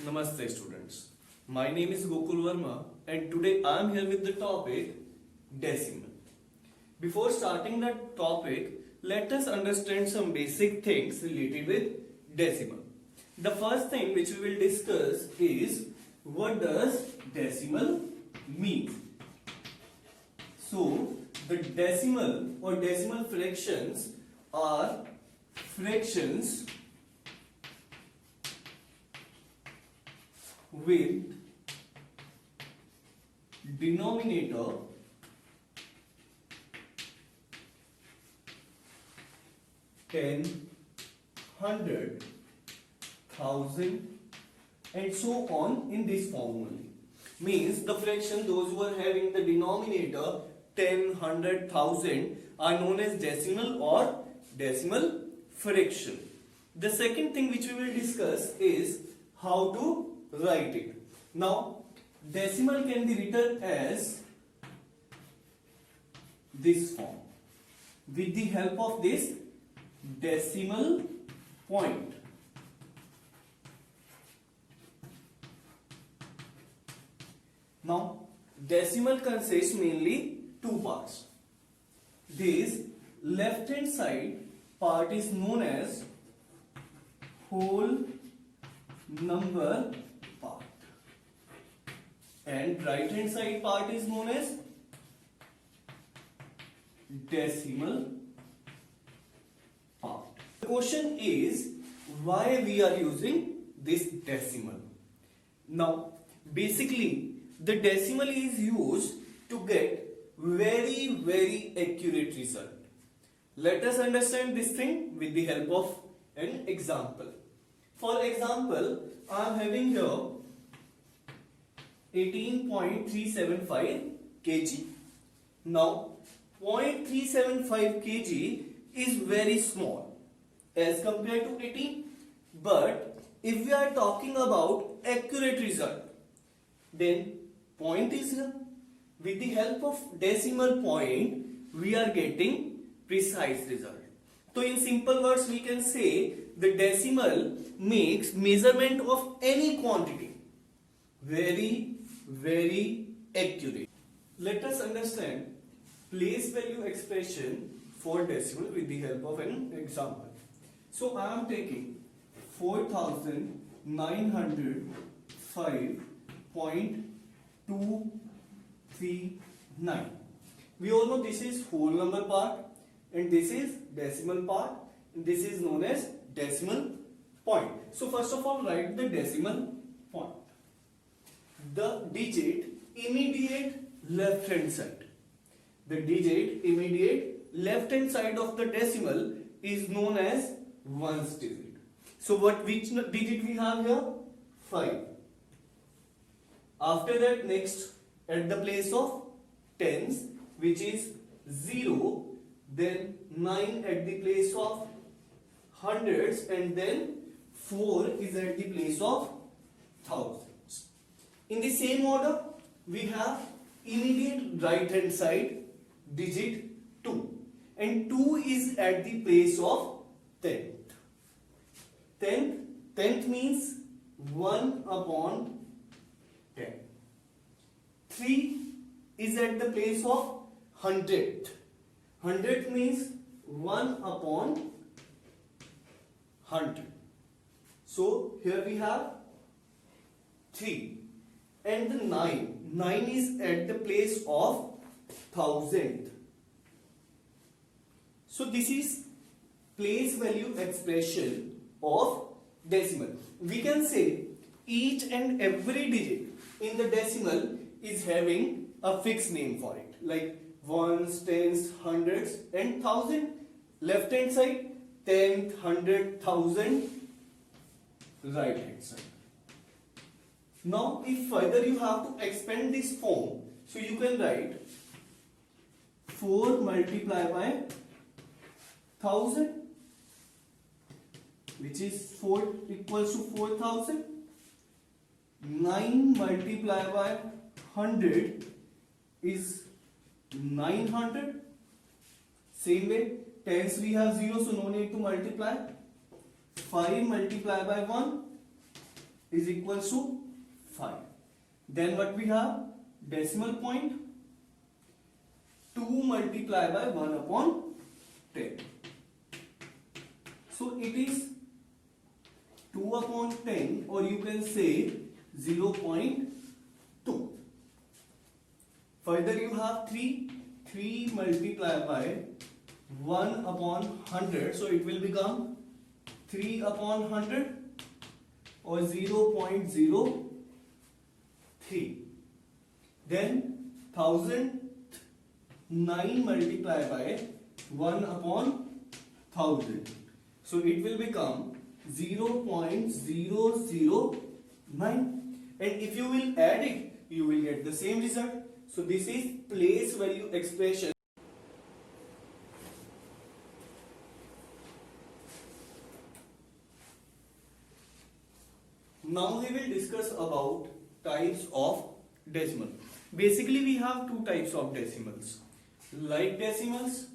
Namaste students. My name is Gokul Verma and today I am here with the topic decimal. Before starting the topic, let us understand some basic things related with decimal. The first thing which we will discuss is what does decimal mean? So, the decimal or decimal fractions are fractions with denominator ten, hundred, thousand, and so on in this form only. Means the fraction those who are having the denominator 10, 100, 1000 are known as decimal or decimal fraction. The second thing which we will discuss is how to write it. Now, decimal can be written as this form with the help of this decimal point. Now, decimal consists mainly two parts. This left hand side part is known as whole number part and right hand side part is known as decimal part. The question is why we are using this decimal. Now, basically the decimal is used to get very accurate result. Let us understand this thing with the help of an example. For example, I am having here 18.375 kg. Now, 0.375 kg is very small as compared to 18. But if we are talking about accurate result, then point is here. With the help of decimal point, we are getting precise result. So in simple words, we can say the decimal makes measurement of any quantity very accurate. Let us understand place value expression for decimal with the help of an example. So I am taking 4905.239. We all know this is whole number part and this is decimal part and this is known as decimal point. So first of all, write the decimal point. The digit immediate left hand side. The digit immediate left hand side of the decimal is known as ones digit. So which digit we have here? 5. After that, next at the place of tens, which is 0, then 9 at the place of hundreds, and then 4 is at the place of thousands. In the same order, we have immediate right hand side digit 2, and 2 is at the place of tenth. Tenth means 1 upon 10. 3 is at the place of hundredth. Hundredth means 1 upon 100. So here we have 3. And the 9. 9 is at the place of thousandth. So this is place value expression of decimal. We can say each and every digit in the decimal is having a fixed name for it, like ones, tens, hundreds, and thousand. Left hand side, tenth, hundred, thousand. Right hand side. Now, if further you have to expand this form, so you can write 4 multiplied by 1000, which is 4 equals to 4000. 9 multiplied by 100 is 900. Same way, tens we have 0, so no need to multiply. 5 multiplied by 1 is equals to 5. Then what we have? Decimal point 2 multiplied by 1 upon 10. So it is 2 upon 10, or you can say 0.2. Further you have 3 multiplied by 1 upon 100, so it will become 3 upon 100 or 0.03. Then 1009 multiplied by 1 upon 1000, so it will become 0.009, and if you will add it, you will get the same result. So this is place value expression. Now we will discuss about types of decimal. Basically we have two types of decimals: like decimals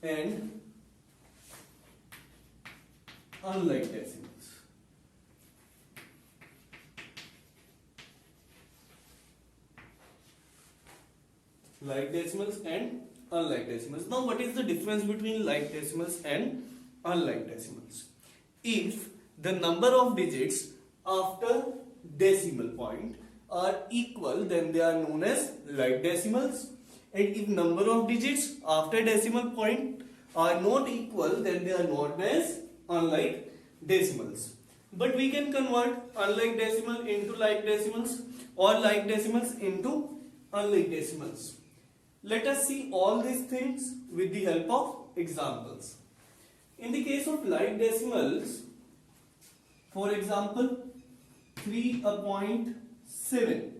and unlike decimals. Like decimals and unlike decimals. Now what is the difference between like decimals and unlike decimals? If the number of digits after decimal point are equal, then they are known as like decimals, and if number of digits after decimal point are not equal, then they are known as unlike decimals. But we can convert unlike decimal into like decimals, or like decimals into unlike decimals. Let us see all these things with the help of examples. In the case of like decimals, for example, 3.7,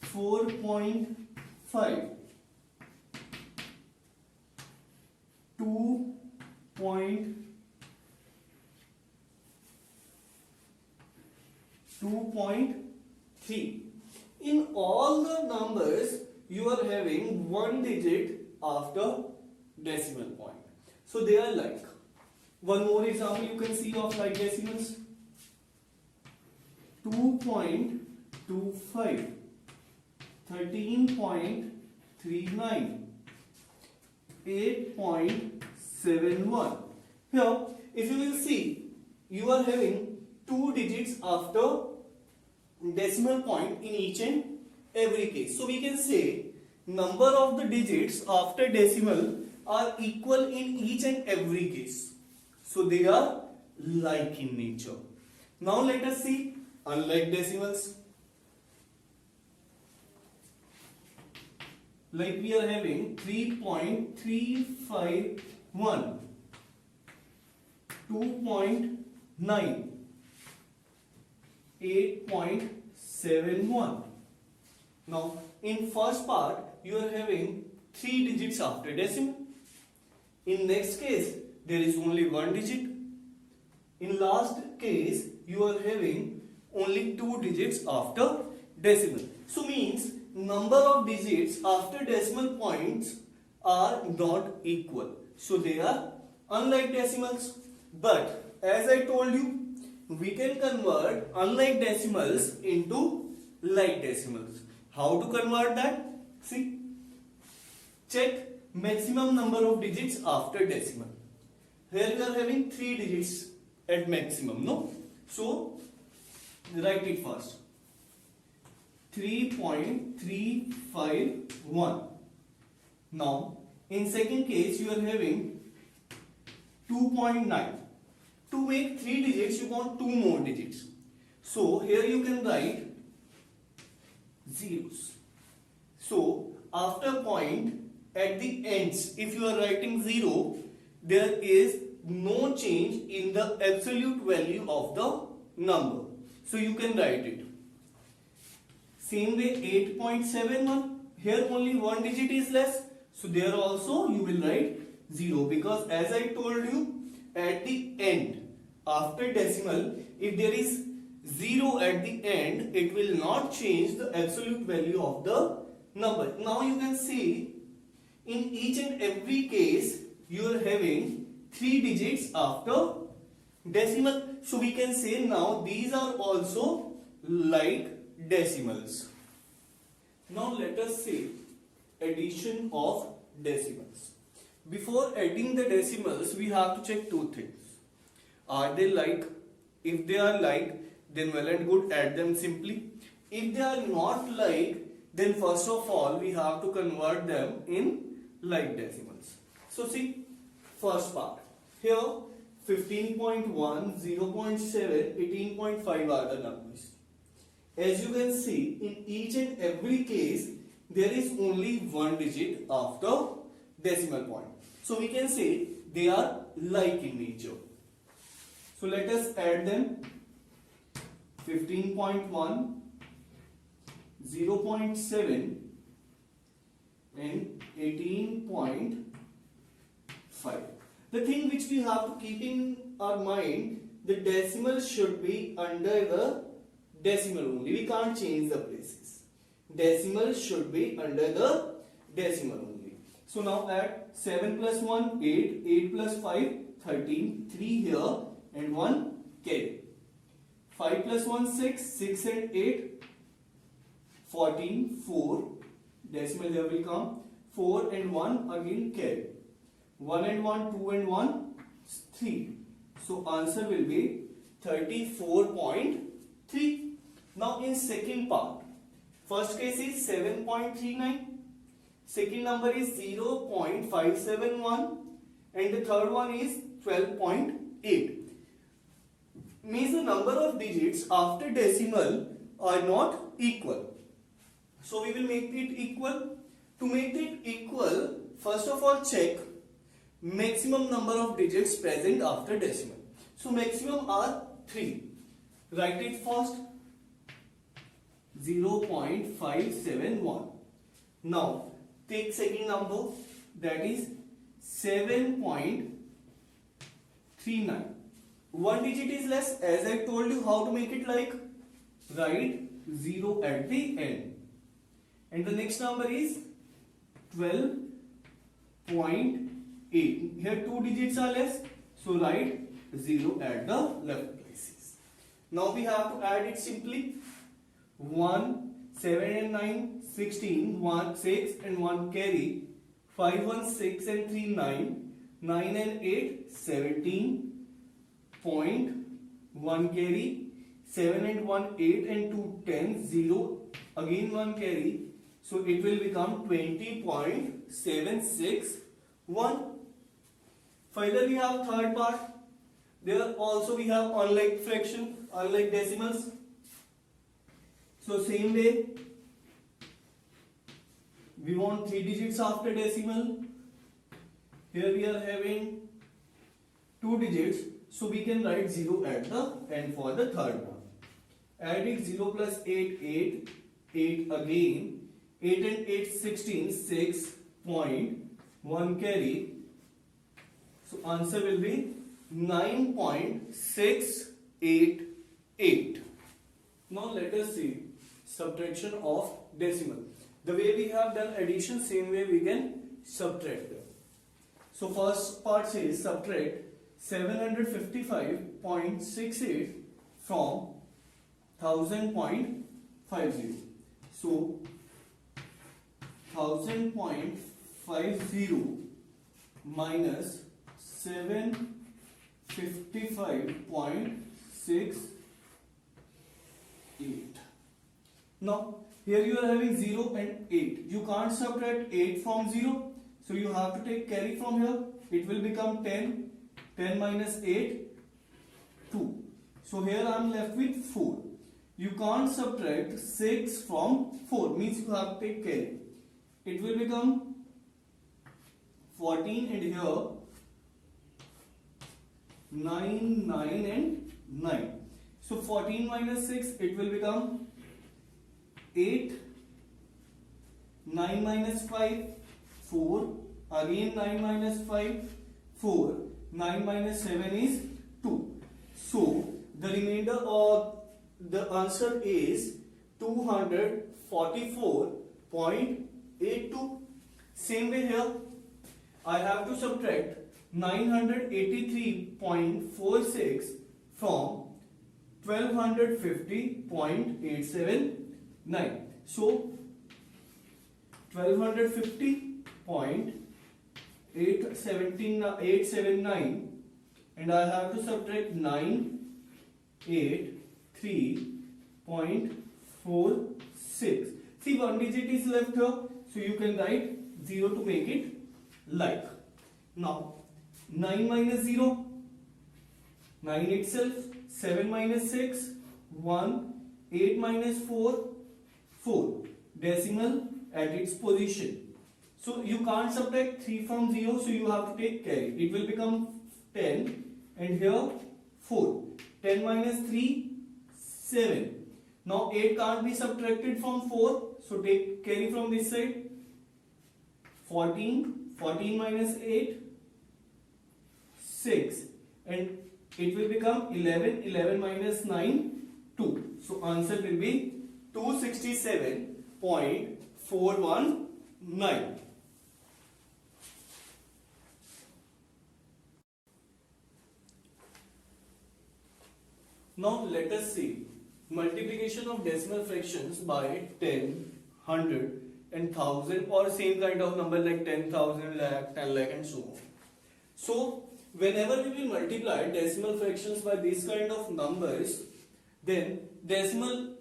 4.5, 2.3. In all the numbers, you are having one digit after decimal point. So they are like. One more example you can see of like decimals: 2.25, 13.39, 8.71. Here, if you will see, you are having two digits after decimal point in each and every case. So we can say number of the digits after decimal are equal in each and every case. So they are like in nature. Now let us see unlike decimals. Like we are having 3.351, 2.9, 8.71. Now in first part you are having 3 digits after decimal. In next case there is only one digit. In last case you are having only 2 digits after decimal. So means number of digits after decimal points are not equal. So they are unlike decimals. But as I told you, we can convert unlike decimals into like decimals. How to convert that? See, check maximum number of digits after decimal. Here we are having 3 digits at maximum, no? So write it first. 3.351. Now in second case you are having 2.9. To make 3 digits you want 2 more digits. So here you can write zeros. So after point at the ends, if you are writing 0, there is no change in the absolute value of the number. So you can write it. Same way 8.71, here only one digit is less. So there also you will write 0, because as I told you, at the end after decimal, if there is 0 at the end, it will not change the absolute value of the number. Now you can see in each and every case you are having 3 digits after decimal. So we can say now these are also like decimals. Now let us say addition of decimals. Before adding the decimals, we have to check two things. Are they like? If they are like, then well and good, add them simply. If they are not like, then first of all we have to convert them in like decimals. So see, first part. Here 15.1, 0.7, 18.5 are the numbers. As you can see, in each and every case, there is only one digit after decimal point. So we can say they are like in nature. So let us add them. 15.1, 0.7 and 18.5. The thing which we have to keep in our mind, the decimal should be under the decimal only. We can't change the places. Decimal should be under the decimal only. So now add 7 plus 1, 8, 8 plus 5, 13, 3 here and 1 carry. 5 plus 1, 6, 6 and 8, 14, 4, decimal here will come, 4 and 1 again carry. 1 and 1, 2 and 1, 3. So answer will be 34.3. Now in second part, first case is 7.39, second number is 0.571 and the third one is 12.8. Means the number of digits after decimal are not equal. So we will make it equal. To make it equal, first of all check maximum number of digits present after decimal. So maximum are 3. Write it first. 0.571. Now take second number, that is 7.39. One digit is less. As I told you how to make it like, write 0 at the end. And the next number is 12.8. Here two digits are less, so write 0 at the left places. Now we have to add it simply. 1, 7 and 9, 16, 1, 6 and 1 carry, 5, 1, 6 and 3, 9, 9 and 8, 17, point, 1 carry, 7 and 1, 8 and 2, 10, 0, again 1 carry, so it will become 20.761. Finally we have third part. There also we have unlike fraction, unlike decimals. So same way, we want 3 digits after decimal. Here we are having 2 digits, so we can write 0 at the end for the third one. Adding 0 plus 8, 8, 8 again, 8 and 8, 16, 6, point, 1 carry. So answer will be 9.688. Now let us see subtraction of decimal. The way we have done addition, same way we can subtract them. So first part says subtract 755.68 from 1000.50. So 1000.50 minus 755.68. Now here you are having 0 and 8. You can't subtract 8 from 0. So you have to take carry from here. It will become 10. 10 minus 8, 2. So here I am left with 4. You can't subtract 6 from 4. Means you have to take carry. It will become 14 and here 9, 9 and 9. So 14 minus 6, it will become 8, 9 minus 5, 4, again 9 minus 5, 4, 9 minus 7 is 2. So the remainder or the answer is 244.8. 82. Same way here, I have to subtract 983.46 from 1250.879. So 1250.879, and I have to subtract 983.46. See, one digit is left here, so you can write 0 to make it like. Now 9 minus 0, 9 itself. 7 minus 6, 1. 8 minus 4, 4. Decimal at its position. So you can't subtract 3 from 0, so you have to take carry. It will become 10, and here 4. 10 minus 3, 7. Now 8 can't be subtracted from 4, so take carry from this side. 14. 14 minus 8, 6. And it will become 11. 11 minus 9, 2. So answer will be 267.419. Now let us see multiplication of decimal fractions by 10, 100 and 1000, or same kind of number like 10,000, lakh, 10 lakh and so on. So whenever we will multiply decimal fractions by these kind of numbers, then decimal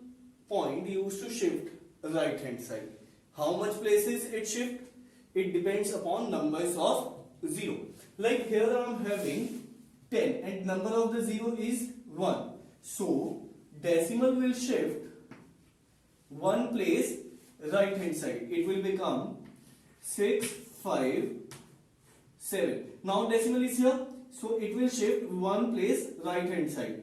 point used to shift right hand side. How much places it shift? It depends upon numbers of 0. Like here I am having 10 and number of the 0 is 1. So decimal will shift one place right hand side. It will become 657. Now decimal is here, so it will shift one place right hand side.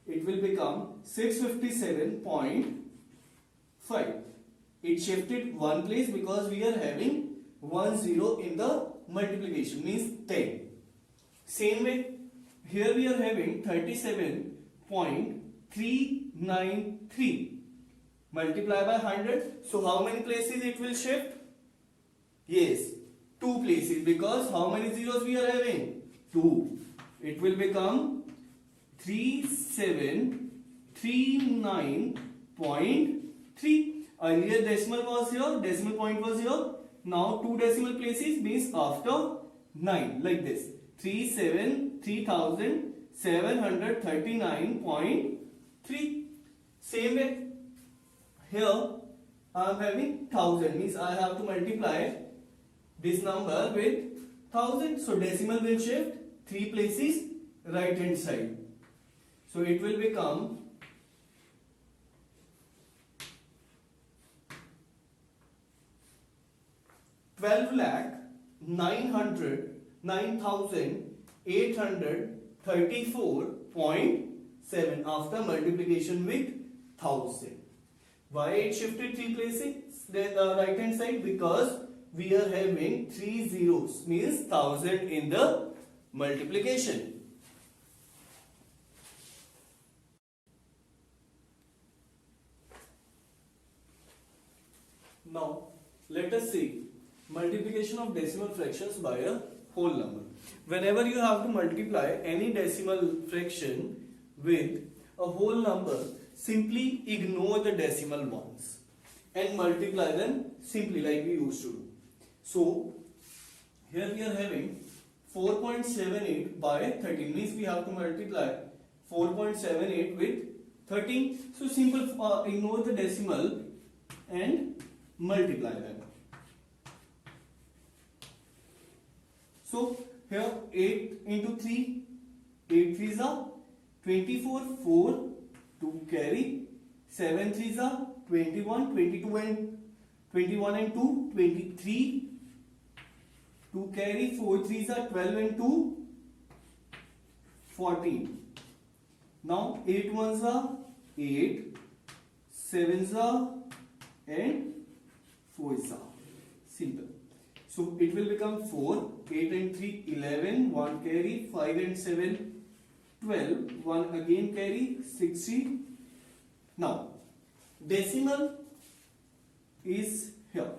It will become 657.5. It shifted one place because we are having 1 0 in the multiplication, means 10. Same way, here we are having 37.393. Multiply by 100. So how many places it will shift? Yes, 2 places, because how many zeros we are having? 2. It will become 3739.3. Earlier decimal was here, decimal point was here. Now 2 decimal places means after 9, like this. 3739.3. Same way, here I am having 1000, means I have to multiply this number with 1000. So decimal will shift 3 places right hand side. So it will become 12,9,834.7 after multiplication with 1000. Why it shifted 3 places the right hand side? Because we are having 3 zeros, means 1000 in the multiplication. Now let us see multiplication of decimal fractions by a whole number. Whenever you have to multiply any decimal fraction with a whole number, simply ignore the decimal ones and multiply them simply like we used to do. So here we are having 4.78 by 13, means we have to multiply 4.78 with 13. So simple, ignore the decimal and multiply them. So here 8 into 3, 8 3s are 24, 4 to carry, 7 3s are 21, 22 and 21 and 2, 23 to carry, 4 3s are 12 and 2, 14. Now 8 1s are 8, 7s are and 4s are. Simple. So it will become 4, 8 and 3, 11, 1 carry, 5 and 7, 12, 1 again carry, 16. Now decimal is here.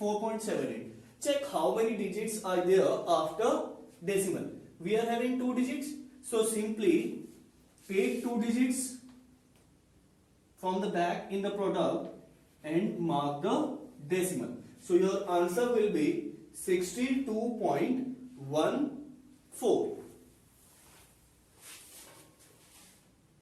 4.78. Check how many digits are there after decimal. We are having 2 digits, so simply take 2 digits from the back in the product and mark the decimal. So your answer will be 62.14.